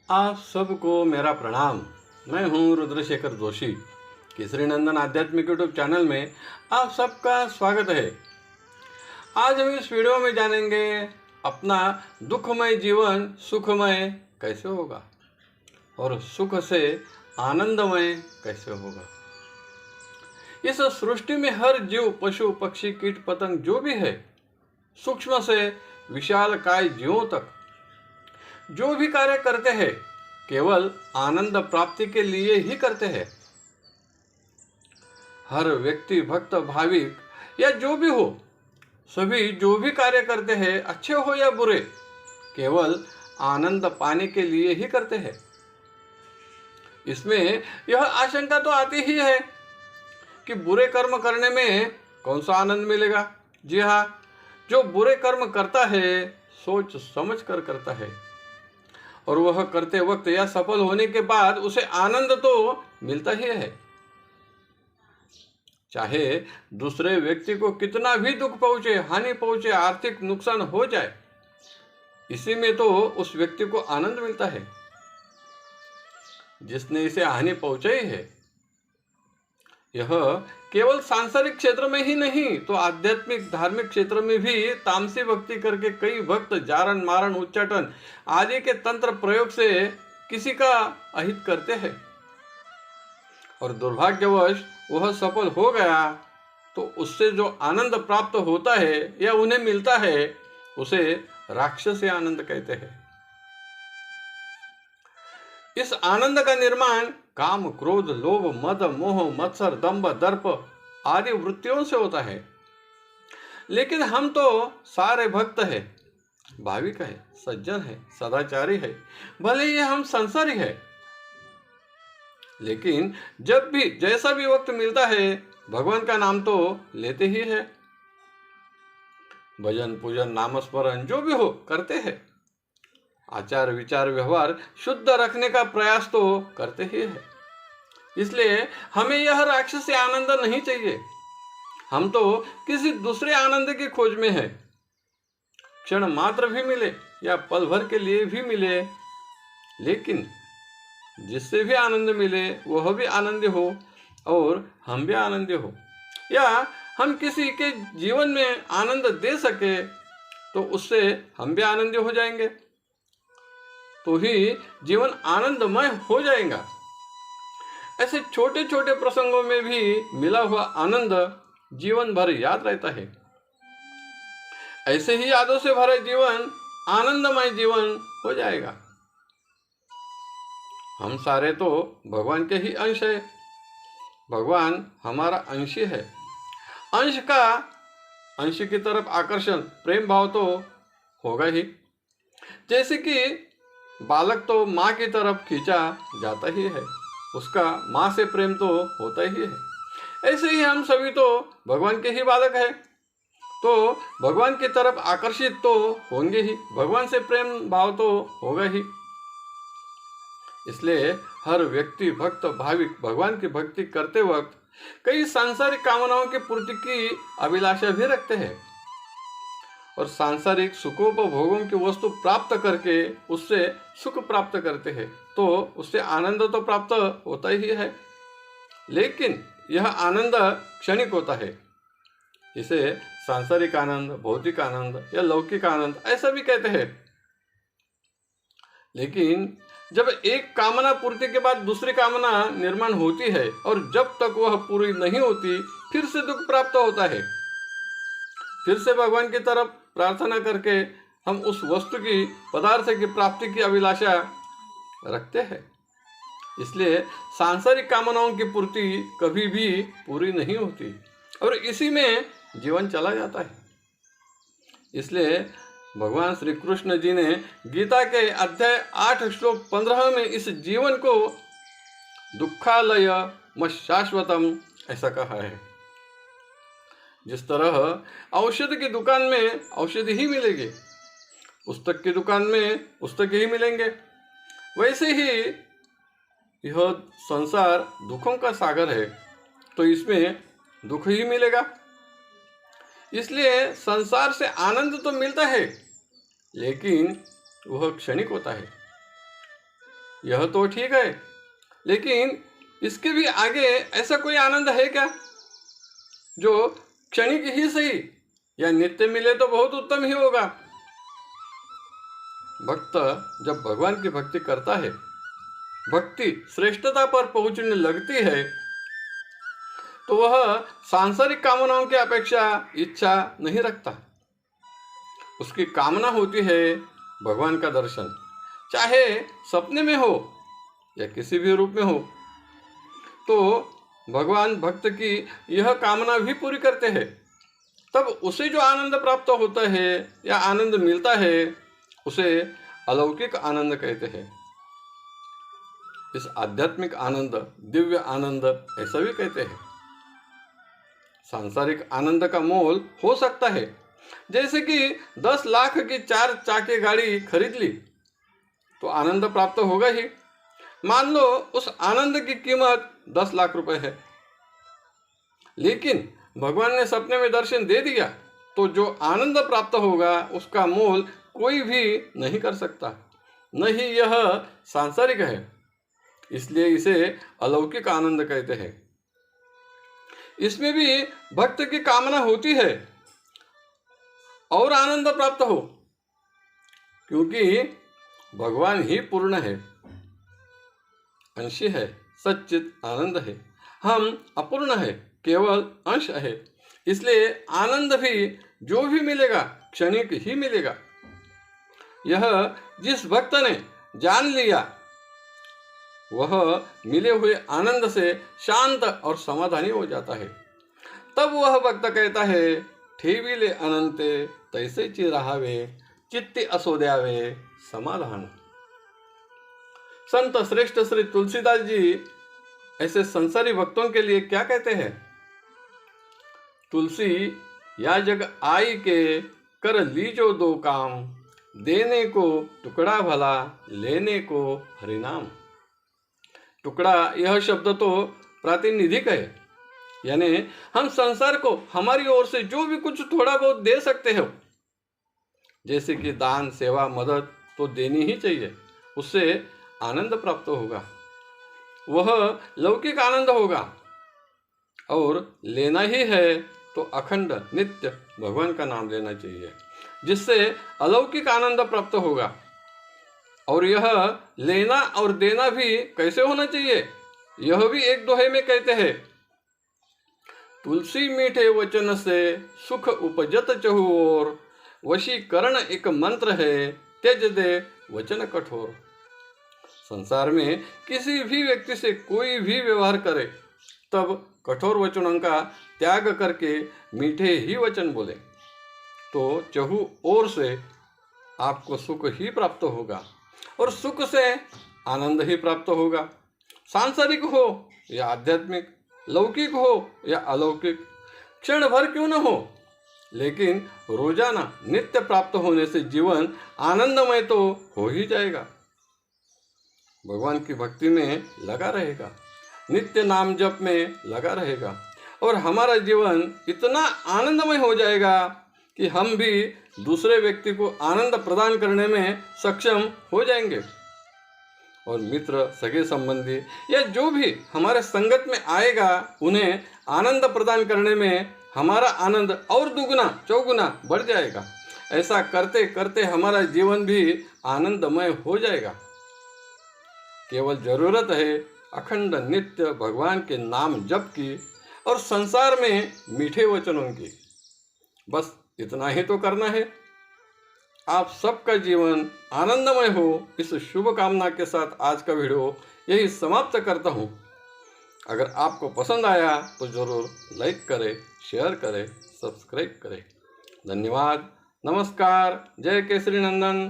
आप सबको मेरा प्रणाम। मैं हूं रुद्रशेखर जोशी। केसरी नंदन आध्यात्मिक यूट्यूब चैनल में आप सबका स्वागत है। आज हम इस वीडियो में जानेंगे अपना दुखमय जीवन सुखमय कैसे होगा और सुख से आनंदमय कैसे होगा। इस सृष्टि में हर जीव, पशु, पक्षी, कीट, पतंग जो भी है, सूक्ष्म से विशाल काय जीवों तक जो भी कार्य करते हैं केवल आनंद प्राप्ति के लिए ही करते हैं। हर व्यक्ति, भक्त, भाविक या जो भी हो, सभी जो भी कार्य करते हैं, अच्छे हो या बुरे, केवल आनंद पाने के लिए ही करते हैं। इसमें यह आशंका तो आती ही है कि बुरे कर्म करने में कौन सा आनंद मिलेगा। जी हाँ, जो बुरे कर्म करता है सोच समझ कर करता है और वह करते वक्त या सफल होने के बाद उसे आनंद तो मिलता ही है। चाहे दूसरे व्यक्ति को कितना भी दुख पहुंचे, हानि पहुंचे, आर्थिक नुकसान हो जाए, इसी में तो उस व्यक्ति को आनंद मिलता है जिसने इसे हानि पहुंचाई है। यह केवल सांसारिक क्षेत्र में ही नहीं तो आध्यात्मिक धार्मिक क्षेत्र में भी तामसी भक्ति करके कई भक्त जारण, मारण, उच्चाटन आदि के तंत्र प्रयोग से किसी का अहित करते हैं और दुर्भाग्यवश वह सफल हो गया तो उससे जो आनंद प्राप्त होता है या उन्हें मिलता है उसे राक्षसी आनंद कहते हैं। इस आनंद का निर्माण काम, क्रोध, लोभ, मद, मोह, मत्सर, दंभ, दर्प आदि वृत्तियों से होता है। लेकिन हम तो सारे भक्त हैं, भाविक है, सज्जन है, सदाचारी है, भले ही हम संसारी है, लेकिन जब भी जैसा भी वक्त मिलता है भगवान का नाम तो लेते ही है। भजन, पूजन, नामस्मरण जो भी हो करते हैं। आचार, विचार, व्यवहार शुद्ध रखने का प्रयास तो करते ही है। इसलिए हमें यह राक्षसी आनंद नहीं चाहिए। हम तो किसी दूसरे आनंद की खोज में हैं। क्षण मात्र भी मिले या पल भर के लिए भी मिले, लेकिन जिससे भी आनंद मिले वह भी आनंदी हो और हम भी आनंदी हो, या हम किसी के जीवन में आनंद दे सके तो उससे हम भी आनंदी हो जाएंगे, तो ही जीवन आनंदमय हो जाएगा। ऐसे छोटे छोटे प्रसंगों में भी मिला हुआ आनंद जीवन भर याद रहता है। ऐसे ही यादों से भरा जीवन आनंदमय जीवन हो जाएगा। हम सारे तो भगवान के ही अंश है। भगवान हमारा अंशी है। अंश की तरफ आकर्षण, प्रेम भाव तो होगा ही। जैसे कि बालक तो माँ की तरफ खींचा जाता ही है, उसका माँ से प्रेम तो होता ही है। ऐसे ही हम सभी तो भगवान के ही बालक हैं, तो भगवान की तरफ आकर्षित तो होंगे ही, भगवान से प्रेम भाव तो होगा ही। इसलिए हर व्यक्ति, भक्त, भाविक भगवान की भक्ति करते वक्त कई सांसारिक कामनाओं की पूर्ति की अभिलाषा भी रखते हैं और सांसारिक सुखोपभोगों की वस्तु प्राप्त करके उससे सुख प्राप्त करते हैं, तो उससे आनंद तो प्राप्त होता ही है। लेकिन यह आनंद क्षणिक होता है। इसे सांसारिक आनंद, भौतिक आनंद या लौकिक आनंद ऐसा भी कहते हैं। लेकिन जब एक कामना पूर्ति के बाद दूसरी कामना निर्माण होती है और जब तक वह पूरी नहीं होती फिर से दुख प्राप्त होता है। फिर से भगवान की तरफ प्रार्थना करके हम उस वस्तु की, पदार्थ की प्राप्ति की अभिलाषा रखते हैं। इसलिए सांसारिक कामनाओं की पूर्ति कभी भी पूरी नहीं होती और इसी में जीवन चला जाता है। इसलिए भगवान श्री कृष्ण जी ने गीता के अध्याय 8 श्लोक 15 में इस जीवन को दुखालय शाश्वतम ऐसा कहा है। जिस तरह औषध की दुकान में औषधि ही मिलेगी, पुस्तक की दुकान में पुस्तक ही मिलेंगे, वैसे ही यह संसार दुखों का सागर है, तो इसमें दुख ही मिलेगा। इसलिए संसार से आनंद तो मिलता है लेकिन वह क्षणिक होता है। यह तो ठीक है, लेकिन इसके भी आगे ऐसा कोई आनंद है क्या जो क्षणिक ही सही या नित्य मिले तो बहुत उत्तम ही होगा। भक्त जब भगवान की भक्ति करता है, भक्ति श्रेष्ठता पर पहुंचने लगती है, तो वह सांसारिक कामनाओं की अपेक्षा इच्छा नहीं रखता। उसकी कामना होती है भगवान का दर्शन, चाहे सपने में हो या किसी भी रूप में हो। तो भगवान भक्त की यह कामना भी पूरी करते हैं, तब उसे जो आनंद प्राप्त होता है या आनंद मिलता है, उसे अलौकिक आनंद कहते हैं। इस आध्यात्मिक आनंद, दिव्य आनंद ऐसा भी कहते हैं। सांसारिक आनंद का मोल हो सकता है, जैसे कि 10 लाख की 4 चाके गाड़ी खरीद ली तो आनंद प्राप्त होगा ही। मान लो उस आनंद की कीमत 10 लाख रुपए है, लेकिन भगवान ने सपने में दर्शन दे दिया तो जो आनंद प्राप्त होगा उसका मोल कोई भी नहीं कर सकता। नहीं, यह सांसारिक है, इसलिए इसे अलौकिक आनंद कहते हैं। इसमें भी भक्त की कामना होती है और आनंद प्राप्त हो, क्योंकि भगवान ही पूर्ण है, अंशी है, सच्चित आनंद है। हम अपूर्ण है, केवल अंश है। इसलिए आनंद भी जो भी मिलेगा क्षणिक ही मिलेगा। यह जिस भक्त ने जान लिया, वह मिले हुए आनंद से शांत और समाधानी हो जाता है। तब वह भक्त कहता है, ठेविले अनंते तैसेची राहावे, चित्ती असो द्यावे समाधान। संत श्रेष्ठ श्री तुलसीदास जी ऐसे संसारी भक्तों के लिए क्या कहते हैं? तुलसी या जग आई के कर लीजो दो काम, देने को टुकड़ा भला, लेने को हरिनाम। टुकड़ा यह शब्द तो प्रातिनिधिक है, यानी हम संसार को हमारी ओर से जो भी कुछ थोड़ा बहुत दे सकते हो, जैसे कि दान, सेवा, मदद, तो देनी ही चाहिए। उससे आनंद प्राप्त होगा, वह लौकिक आनंद होगा। और लेना ही है तो अखंड नित्य भगवान का नाम लेना चाहिए, जिससे अलौकिक आनंद प्राप्त होगा। और यह लेना और देना भी कैसे होना चाहिए, यह भी एक दोहे में कहते हैं, तुलसी मीठे वचन से सुख उपजत चहु ओर, वशीकरण एक मंत्र है, त्यज दे वचन कठोर। संसार में किसी भी व्यक्ति से कोई भी व्यवहार करे, तब कठोर वचनों का त्याग करके मीठे ही वचन बोले, तो चहु ओर से आपको सुख ही प्राप्त होगा, और सुख से आनंद ही प्राप्त होगा। सांसारिक हो या आध्यात्मिक, लौकिक हो या अलौकिक, क्षण भर क्यों न हो, लेकिन रोजाना नित्य प्राप्त होने से जीवन आनंदमय तो हो ही जाएगा। भगवान की भक्ति में लगा रहेगा, नित्य नाम जप में लगा रहेगा, और हमारा जीवन इतना आनंदमय हो जाएगा कि हम भी दूसरे व्यक्ति को आनंद प्रदान करने में सक्षम हो जाएंगे। और मित्र, सगे संबंधी या जो भी हमारे संगत में आएगा, उन्हें आनंद प्रदान करने में हमारा आनंद और दुगुना चौगुना बढ़ जाएगा। ऐसा करते करते हमारा जीवन भी आनंदमय हो जाएगा। केवल जरूरत है अखंड नित्य भगवान के नाम जप की और संसार में मीठे वचनों की। बस इतना ही तो करना है। आप सबका जीवन आनंदमय हो, इस शुभ कामना के साथ आज का वीडियो यही समाप्त करता हूँ। अगर आपको पसंद आया तो ज़रूर लाइक करें, शेयर करें, सब्सक्राइब करें। धन्यवाद। नमस्कार। जय केसरी नंदन।